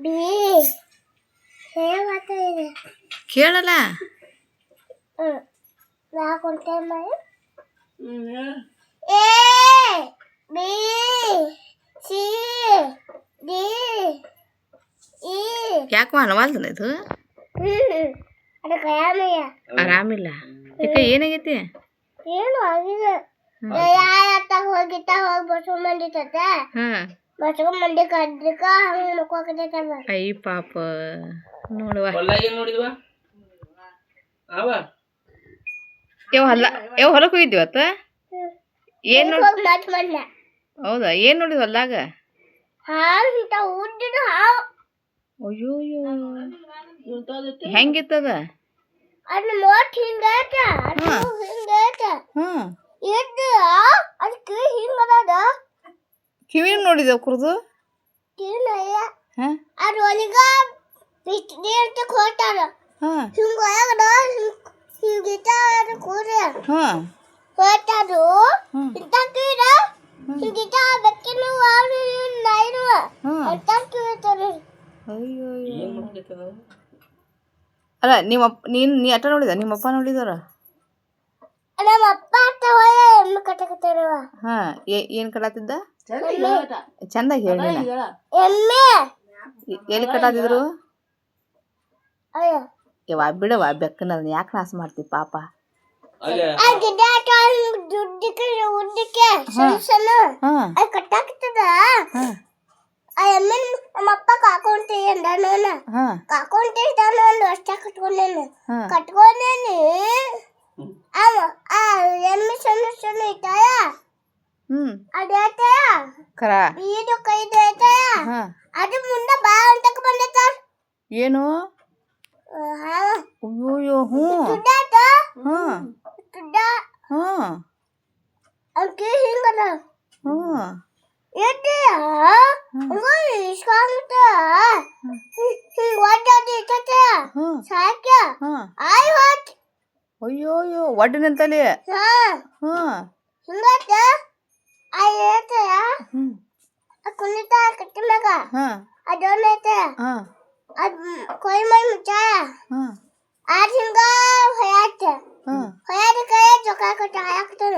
B ಹೇಳತ್ತೆ ಕೇಳಲ್ಲ. ಯಾಕೊಂತೆ my A B C D E ಯಾಕೋ ಅನವಾಲ್ದನ ಇದು? ಅದಕ್ಕೆ ಆರಾಮಯ್ಯ. ಆರಾಮಿಲ್ಲ. ಯಾಕೆ ಏನಾಗೈತಿ? ಏನು ಆಗಿದೆ? ಹೋಗಿತ್ತ ಹೋಗಿ ಬಸ್ಕೊಂಡ್ ಬಂದಿತ್ತ. ಬಸ್ಕೊಂಡ್ ಮಂದಿ ಕದ್ರಿಕ ಹಂಗ ಮಕ್ಕೋಕತ್ತೈತಲ್ಲ. ಐ ಪಾಪ ನೋಡುವ. ಯಾವ ಹೊಲಕ್ಕೆ ಹೋಗಿದ್ದಿವತ್ತ? ಏನ್ ಹೌದಾ? ಏನ್ ನೋಡಿದ್ ಹೊಲ್ದಾಗ? ಅಯ್ಯೋ ಹೆಂಗಿತ್ತದ? ಅದ್ ನೋಟ್ ಹಿಂಗೈತ, ಹಿಂಗೈತ. ಅದಕ್ಕೆ ಹಿಂಗದ. ಕಿವಿ ನೋಡಿದ ಕುರ್ದು? ಕಿವಿನಯ್ಯ. ಅದು ಒಲಿಗ ನೀರ್ತ ಕೊಟ್ಟಾರ. ಹಿಂಗದ ಹಿಂಗಿತ ಕೂರಿ. ಕೊಟ್ಟಾರು ಇಂತ ಕಿವಿದ ಹಿಂಗಿತ ಬೆಕ್ಕಿನ ವಾರು ನೈರು ಅಂತ ಕಿವಿತಾರೆ. ಅಲ್ಲ ನೀ ಅಟ್ಟ ನೋಡಿದ? ನಿಮ್ಮಪ್ಪ ನೋಡಿದಾರ? ನಮ್ಮ ಅಪ್ಪ ಎಮ್ಮೆ ಕಟ್ಟಕತ್ತಾರವ. ಏನ್ ಕಟ್ಟಾತಿದ್ದ? ಚಂದಾಗಿ ಹೇಳಿ. ಎಮ್ಮೆ ಎಲ್ಲಿ ಕಟ್ಟಾತಿದ್ರು? ಯವ್ವ ಬಿಡವ, ಬೆಕ್ಕನ ಯಾಕೆ ನಾಶ ಮಾಡ್ತಿ ಪಾಪ. ಕಟ್ಟಾಕತ್ತದ. ಆ ಎಮ್ಮೆ ನಮ್ಮ ಅಪ್ಪ ಕಾಕೊಂತ ಕಾಕೊಂತ ಒಂದು ವರ್ಷ ಕಟ್ಕೊಂಡೇನು. ಕಟ್ಕೊಂಡೇನಿ ಎಮ್ಮೆ ಸಣ್ಣ ಸಣ್ಣ ಐತಾಯ. ಅದೇತಾಯ ಇದು ಕೈದು ಐತಾಯ. ಅದು ಮುಂದೆ ಬಾ ಅಂತಕ್ ಬಂದೈತ. ಏನು? ಅದಕ್ಕೆ ಹಿಂಗದ. ಅಯ್ಯೋ ಒಡ್ಡಿನಂತಲ್ಲಿ ಹಿಂಗತ್ತ ಕುಣಿತ ಕಟ್ಟಿ ಮ್ಯಾಗ ಅದೊಂದೈತೆ. ಅದ್ ಕೊಯ್ ಮೈ ಮುಚ್ಚಾಯ. ಅದ್ ಹಿಂಗ ಹೊಯಾತ ಹೊಯಾದ ಕೈ ಜೊಕ ಕಟ್ಟ ಹಾಕ್ತಾನ.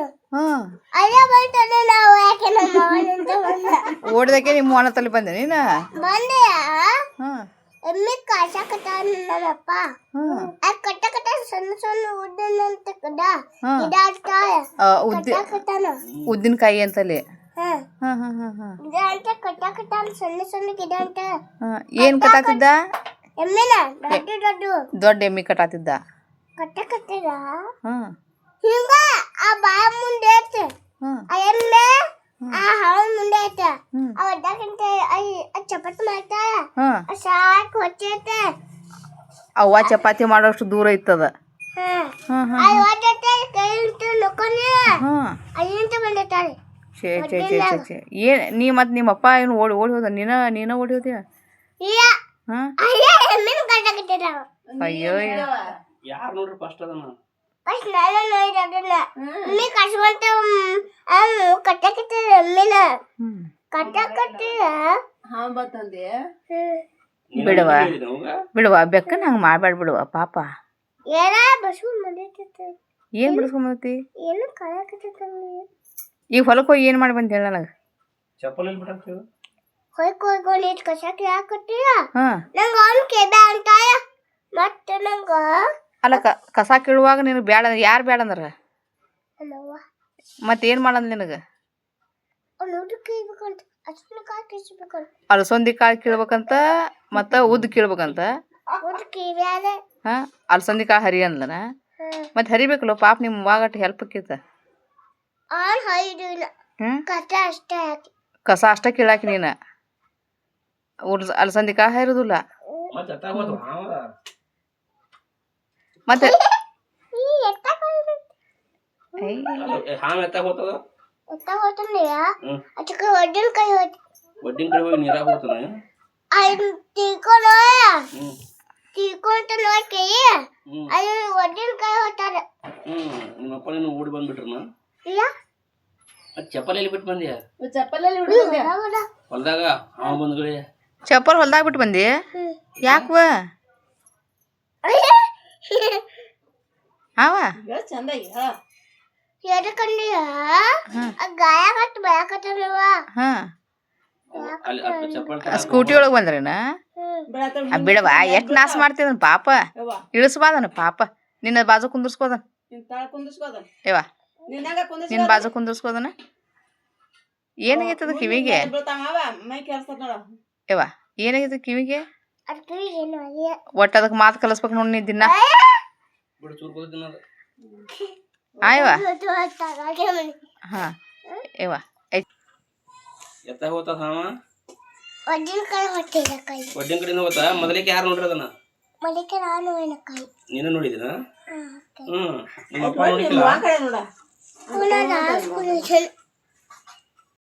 ಅಲ್ಲೇ ಬಂತಾನೆ. ನಾವು ಯಾಕೆ ನಮ್ಮ ಅವನಿಂದ ಓಡಿದಕ್ಕೆ ನಿಮ್ಮ ಅವನ ತಲೆ ಬಂದೆ ನೀನ? ಬಂದೆಯ ಎಮ್ಮಿ ಕಾಸಕತ್ತಾನ ನಮ್ಮಪ್ಪ. ಅದ್ ಕಟ್ಟ ಸಣ್ಣ ಸಣ್ಣ ಉದ್ದಿನಂತ ಕಡ ಇದಾಡ್ತಾಯ ಕಟ್ಟಾಕತ್ತಾನ. ಉದ್ದಿನಕಾಯಿ ಅಂತಲ್ಲಿ ಕಟ್ಟಾಕತ್ತಾನ ಸಣ್ಣ ಸಣ್ಣ ಗಿಡ ಅಂತ. ಏನ್ ಕಟ್ಟಾತಿದ್ದ? ಎಮ್ಮಿನ ದೊಡ್ಡ ದೊಡ್ಡ ಎಮ್ಮಿ ಕಟ್ಟಾತಿದ್ದ. ಕಟ್ಟಕತ್ತಿದ ಹಿಂಗ ಆ ಬಾಯ ಮುಂದೆ ಐತೆ. ಆ ಎಮ್ಮೆ ಆ ಹಳ ಮುಂದೆ ಐತೆ. ಅವಡ್ಡಕ್ಕಿಂತ ಚಪಾತಿ ಮಾಡ್ತಾಯ. ಸಾಕು ಹೊಚ್ಚೈತೆ. ಅವ್ವ ಚಪಾತಿ ಮಾಡೋಷ್ಟು ದೂರ ಇತ್ತದ. ಅಲ್ಲಿಂದ ಬಂದಿರ್ತಾರೆ. ಏನ್ ನೀ ಮತ್ ನಿಮ್ಮಪ್ಪ ಏನು ಓಡಿ ಹೋದ? ನೀನ ಓಡಿ ಹೋದ್ಯ? ಅಯ್ಯೋ ಯಾರು ನೋಡ್ರಿ ಫಸ್ಟ್ ಅದನ್ನ ಬಿಡುವ ಬೆಕ್ಕನ ಹಂಗ ಮಾಡ್ಬೇಡ ಬಿಡುವ ಪಾಪ. ಏನ್ ಬಿಡಿಸ್ಕೊಂಬಂದಿ? ಈಗ ಹೊಲಕ್ಕೆ ಹೋಗಿ ಏನ್ ಮಾಡಿ ಬಂದ ಹೇಳ ನನಗ? ಚಪ್ಪಲಿ ಅಲ್ಲ ಕಸ ಕೀಳುವಾಗ ನಿನಗೆ ಬ್ಯಾಡ ಯಾರು ಬ್ಯಾಡ ಅಂದ್ರ ಮತ್ತೇನ್ ಮಾಡಂದ್ ನಿನಗ? ಅಲಸಂದಿ ಕಾಳು ಕೀಳ್ಬೇಕಂತ ಮತ್ತ ಉದ್ದು ಕೀಳ್ಬೇಕಂತ. ಅಲಸಂದಿ ಕಾಳು ಹರಿ ಅಂದ್ಲನ? ಮತ್ ಹರಿಬೇಕಲ್ಲ ಪಾಪ ನಿಮ್ ವಾಗಟ್ ಹೆಲ್ಪ್ ಆಕೈತ. ಕಸ ಅಷ್ಟ ಕೀಳಾಕಿ ನೀನ ಅಲಸಂದಿ ಕಾಳು ಹರಿರುದಿಲ್ಲ. ಮತ್ತೆ ಓಡಿ ಬಂದ್ಬಿಟ್ರನ? ಚಪ್ಪಲಿ ಬಿಟ್ಟು ಬಂದ್ಯಾ? ಹೊಲ್ದಾಗ ಹಾವು ಬಂದ್ಗಳೇ ಚಪ್ಪಲ್ ಹೊಲ್ದಾಗ ಬಿಟ್ಟು ಬಂದಿ ಯಾಕವ ಅವ ಚಂದ ಎದಕ್ಕಂದಿಯ ಗಾಯ ಕಟ್ಟು ಬಯಕತ್ತಲ್ವ ಅಲ್ಲಿ ಚಪ್ಪಲ್ ಸ್ಕೂಟಿ ಒಳಗೆ ಬಂದ್ರೇನ ಬಿಡವ ಎಷ್ಟು ನಾಶ ಮಾಡ್ತಿದನ್ ಪಾಪ ಇಳಿಸ್ಬಾದನ ಪಾಪ ನಿನ್ನ ಬಾಜು ಕುಂದಿರ್ಸ್ಕೋದನ ಏವಾ ನಿನ್ನ ಬಾಜು ಕುಂದಿರ್ಸ್ಕೋದನ ಏನಾಗೈತದ ಕಿವಿಗೆ ಏವಾ ಏನಾಗೈತ ಕಿವಿಗೆ ಒಟ್ಟು ಅದಕ್ಕೆ ಮಾತು ಕಲಿಸ್ಬೇಕು ನೋಡಿ ನೀ ದಿನ ಬಿಡು ಚೂರು ಕೂದಿನ ಆಯವಾ ಹಾ ಏವಾ ಎತ್ತ ಹೋಗ್ತದ ಹಾವ ಒಡ್ಡಿನ ಕೈ ಹೊಟ್ಟಿದ ಕೈ ಒಡ್ಡಿನ ಕಡೆಯಿಂದ ಹೋಗ್ತಾ ಮೊದಲಿಗೆ ಯಾರು ನೋಡ್ರಿ ಅದನ್ನ ಮಲಿಕೆ ನಾನು ಏನ ಕೈ ನೀನು ನೋಡಿದಿನ ನಿಮ್ಮ ಅಪ್ಪ ನೋಡಿಲ್ಲ ಪುನಃ